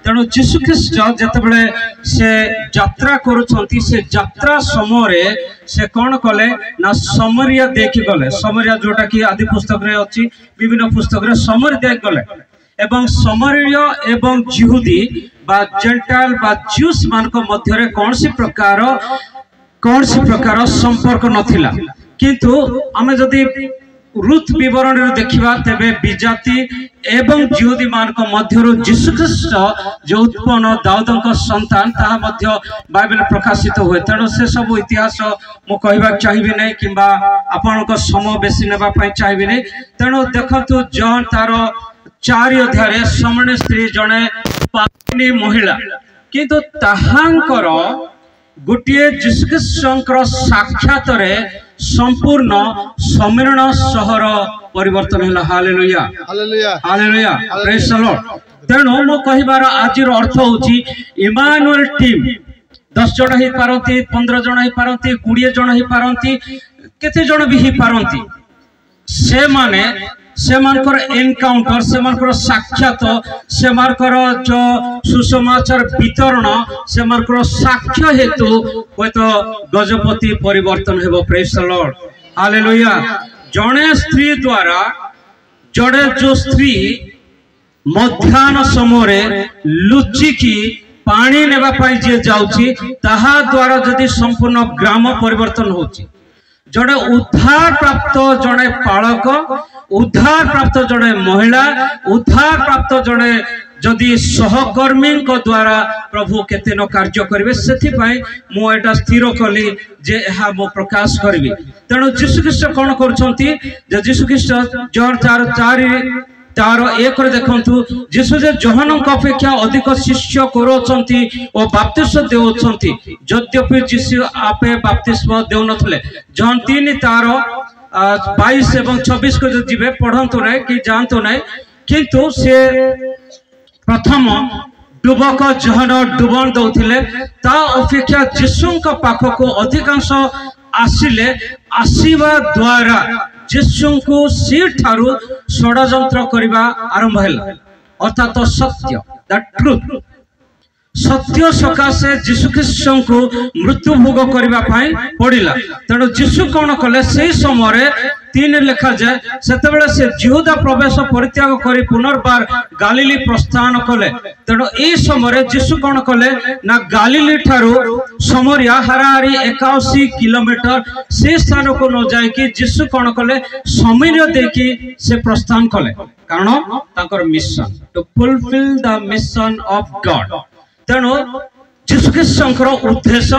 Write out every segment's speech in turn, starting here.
तेणु जीशु ख्रीष्ट जितेबाला से यात्रा करुछंती से यात्रा समय से कौन कले ना समरिया देखी गले। समरिया जोटा कि आदि पुस्तक रे अछि, विभिन्न पुस्तक रे समरिया देख गले एवं समरिया एवं जिहुदी बा जेंटाइल बा ज्यूस मान को मध्य रे कौन सी प्रकार संपर्क नथिला। किंतु आमे जदि रुथ विवरण देखा तेबे विजाति एवं जिहुदी मान मध्य जीशु ख्रीष्ट जो उत्पन्न दाऊद संतान ताहा मध्य बाइबल प्रकाशित हुए। तेणु से सब इतिहास मु कहबा चाहिए नहीं किंबा आपण समय बेसी नेबा पई चाहिए नहीं। तेणु देखंतु जॉन तार 4 अध्याय समण स्त्री जने पापिनी महिला किंतु ताहांकर गोटे जीशु ख्रीष्ट साक्षात संपूर्ण सम्मिलन सहर परिवर्तन है। Hallelujah hallelujah praise the Lord. तेणु मो कहिबार आज अर्थ होची इमानुएल टीम 10 जन ही पारंती, 15 जन ही पारंती, 20 जन ही पारंती, केते जन भी ही पारंती। से माने सेमानकर एनकाउंटर सेमानकर साक्षात सेमानकर जो सुसमाचार वितरण सेमानकर साक्ष्य हेतु होय तो गजपति परिवर्तन हेबो। Praise the Lord hallelujah. जड़े स्त्री द्वारा जड़े जो स्त्री मध्याह्न समय लुचिकी पानी नेबा पाई जे जाउची ताहा द्वारा जदि संपूर्ण ग्राम परिवर्तन होची। जड़े उद्धार प्राप्त जड़े पालक, उद्धार प्राप्त जड़े महिला, उद्धार प्राप्त जड़े जदि सहकर्मी द्वारा प्रभु केते न कार्य करेंगे से मु एटा स्थिर कली जे एहा मो प्रकाश करी। तेणु जीशु ख्रीष्ट कौन कर जीशु ख्रीष्ट जॉन 4 तार 1 देखंतु जीशु जे जोहन अपेक्षा अधिक शिष्य करोचंती और बाप्तिस्म देउचंती। यद्यपि जीशु आपे बाप्तिस्म देउ नथले। जॉन 3 तार 22 एवं 26 को जो जीवे पढ़ंतु नै कि जानतु नै, किंतु से प्रथम डुबक जोहन डुबन दउथिले ता अपेक्षा जीशुंक पाखको अधिकांश आसिले आसीबा द्वारा जीशु को सी ठारू षड्यंत्र करबा आरंभ हैला। अर्थात सत्य द ट्रुथ सत्य सकाशे जीशु ख्रीष्ट को मृत्यु भोग करबा पई पड़िला। तेणु जीशु कौन कले से समय 3 लेखा जाए सेतेबेले से जिहुदा प्रवेश परित्याग करी पुनर्बार गालिली प्रस्थान कले। तेणु ए समय जीशु कौन कले ना गालिली ठारू समरिया हाराहारी 81 किलोमीटर से स्थान को न जाए कि जीशु कौन कले समरिया देखी से प्रस्थान कले। कारण ताकर mission to fulfil the mission of God. तेणु जीशु ख्रीष्टर उद्देश्य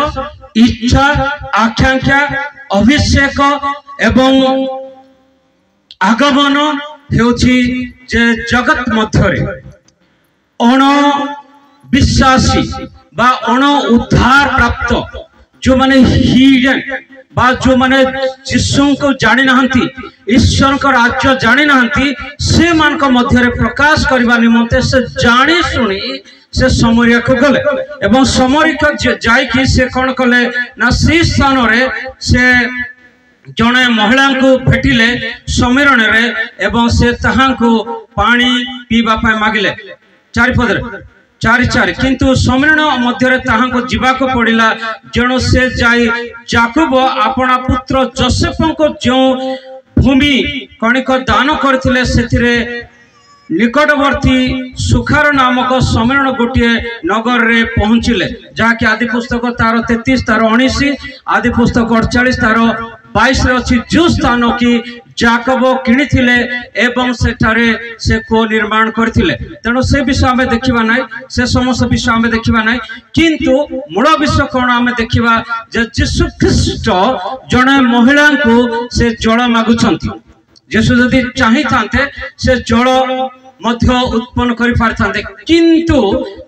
इच्छा आकांक्षा अभिषेक एवं आगमन हेउछि जे जगत मध्यरे अण विश्वासी बा अण उद्धार प्राप्त जो माने हिडन बा जो माने जीशु को जानि नाहंती ईश्वर को राज्य जानि नाहंती से मान को मध्यरे प्रकाश करबा निमंते से जानि सुनी से समरिया को गले एवं समरिया जाइकी से कौन कले ना से स्थान रे से जड़े महिला को भेटिले सम्मेलन रे एवं से ताहां को पानी पीबा पाए मागिले। 4 पद 4 किंतु सम्मेलन मध्य ताहां को जीवा को पड़िला। जण से जाई याकूब अपना पुत्र जोसेफ को जो भूमि कणिक दान करथिले सेथिरे निकटवर्ती सुखार नामक सम्मेलन गोटे नगर रे पहुंचिले। जहाँकि आदि पुस्तक तार 33 तार 19 आदि पुस्तक 48 तार 22 रे अछि जो स्थान की याकूब किनिथिले एवं सेठारे से को निर्माण करथिले। तेणु से विषय आमे देखिबा नै, से समस्त विषय आमे देखिबा नै, किंतु मूल विषय कोन आमे देखिबा जे यीशु ख्रीष्ट जणे महिला को से जल मागुछंती। यीशु जदि चाहि थांते से जल मध्य उत्पन्न करि पारथांते, किंतु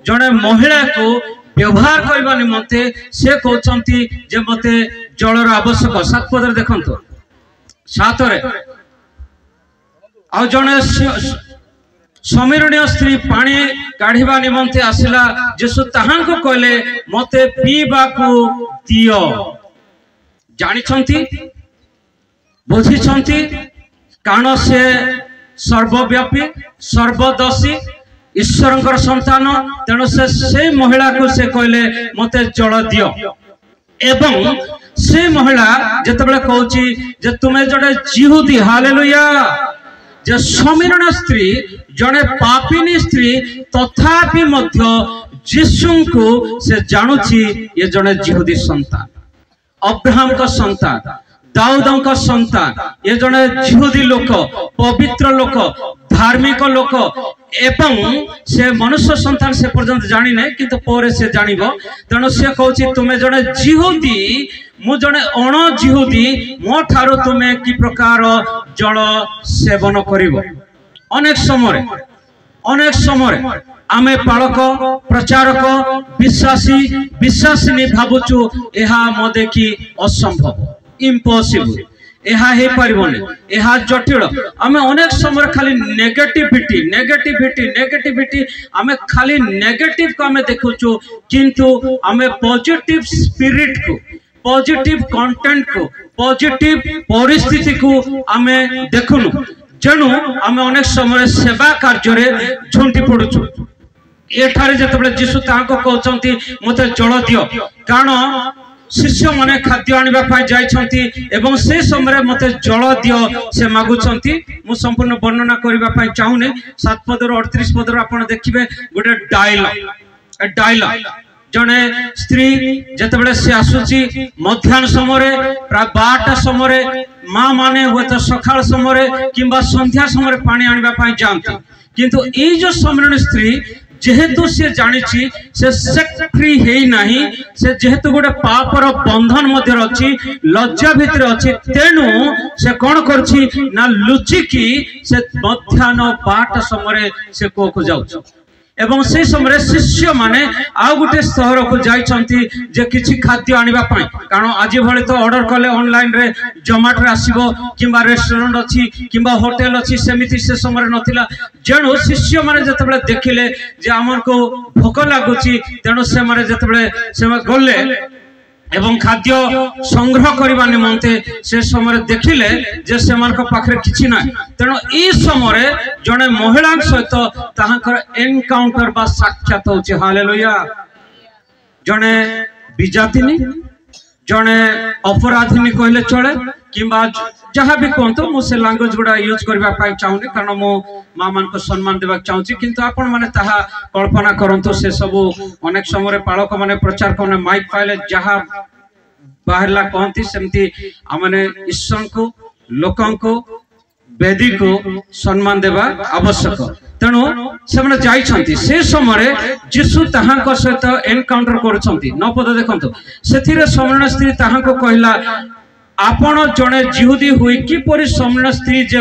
जणे महिला को व्यवहार करबा निमंते से कहउछंती जे मते जलर आवश्यक। 7 पद देखंतो 7 रे आ जणे समीरणीय स्त्री पानी काढ़िबा निमंते आसिला। यीशु ताहां को कहले मते पीबा को दियो। जानि छंती बुझी छंती कारण से सर्वव्यापी सर्वदर्शी ईश्वर संतान तेणु से महिला को से कहले मते जल दियो एवं से महिला जेतबेले कहूची जे तुमे जड़े जिहुदी हालेलुया जे समीरण स्त्री जड़े पापिनी स्त्री तथापि मध्य यीशु को से जानुची ये जड़े जिहुदी संतान अब्राहम का संतान दाऊद का संतान ये जड़े जिहुदी लोक पवित्र लोक धार्मिक लोक एवं से मनुष्य संतान से पर्यंत जानी नहीं किंतु पर से जानिबो तेणु से कहूची तुमे जड़े जिहुदी मु जड़े अण जिहुदी मो ठारो तुमे कि प्रकार जल सेवन करिवो अनेक समय आमे पालक प्रचारक विश्वासी विश्वासिनी भावुचु एहा मदे कि असंभव इम्पॉसिबल एहा हे परिबोनी एहा जटिल आमे अनेक समय खाली नेगेटिविटी आमे खाली नेगेटिव को आमे देखुचु किंतु आमे पॉजिटिव स्पिरिट को पॉजिटिव कंटेंट को पॉजिटिव परिस्थिति को आमे देखुनु जेणु आमे अनेक समय सेवा कार्य रे झुंटी पड़ुचु एठारे जेतबेले यीशु ताको कहउचंती मते जल दियो कारण शिष्य माने खाद्य आनिबा पाई जाइछंती एवं से समय मते जल दियो से मागुछंती मु संपूर्ण वर्णना करिबा पाई चाहुने 7 पद रो 38 पद रो आपण देखिबे गोटे डायलॉग जने स्त्री जेतबेले से आसुची मध्याह्न समय प्राय 12टा समय माँ माने हुए तो सकाळ समय किंबा संध्या समय पानी आनिबा पाई जानती किंतु ए जो समरण स्त्री जेहेतु से जानी से फ्री है नहीं से जेहेतु गोटे पापर बंधन मध्य अच्छी लज्जा भितर अच्छी तेणु से कौन करछि ना लुचिकी से मध्याह्न 12टा समय से को को जाउछ एवं से समय शिष्य माने आउ गोटे सहर को जाइछंती जे किछि खाद्य आनिबा पाई कारण आज भले तो ऑर्डर कले ऑनलाइन रे जोमाटो रे आसीबो किंबा रेस्टोरेंट अछि किंबा होटल अछि सेमिति से समय नथिला जेणु शिष्य माने जतबेले देखिले जे हमर को भोक लागुची तेणु से माने जतबेले से गले एवं खाद्य संग्रह करबा निमंते से समय देखिले जे सेमान को पाखरे किछि ना तेणु ई समय जने महिला सहित ताहाकर एनकाउंटर बा साक्षात होछि हालेलुया जने विजातिनी जने अपराधिनी कहले चले किंबा जहाँ भी कहतो मु से लैंग्वेज गुडा यूज करबा पाई चाहुनी कारण मो मां मान को सम्मान देबा चाहूची किंतु आपण माने ताहा कल्पना करंतो से सब अनेक समय पालक माने प्रचार कोने माइक पाइले जहाँ बाहरला कहती सेमती आमने ईश्वर को लोकं को वेदी को सम्मान देबा आवश्यक तेणु से जाइछंती से समय यीशु ताहांक सहित एनकाउंटर करूछंती 9 पद देखंतो सेथिरे समरण स्त्री ताहांक कहला आपण जने जिहुदी हुई किपरि समरण स्त्री जे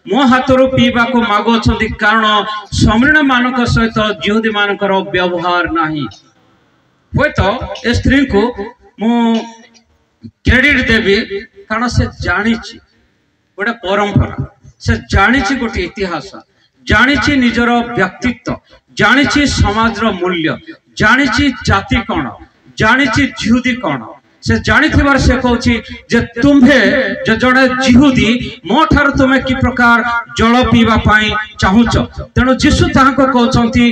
मो हाथरो पीबा को मागो छंती कारण समरण मानक सहित जिहुदी मानकर व्यवहार नाही होय तो ए स्त्री को मु क्रेडिट देबी कारण से जानिछि गोटे परंपरा से जानिछि गोटे इतिहास जानिछि निजर व्यक्तित्व जानिछि समाजर मूल्य जानिछि जाति कोन जानिछि जिहुदी कोन से जानिथिबार से कहूची जे तुम्हे जे जड़े जिहुदी मो ठार तुमे कि प्रकार जल पीवा पाई चाहुच तेणु यीशु ताहाको कहउचंती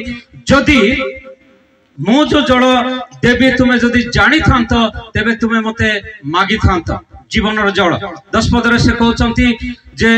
जदि मो जो जल देबी तुमे जदि जानी थांत तेबे तुमे मते मागी थांत जीवन जल 10 पद रे से कहउचंती जे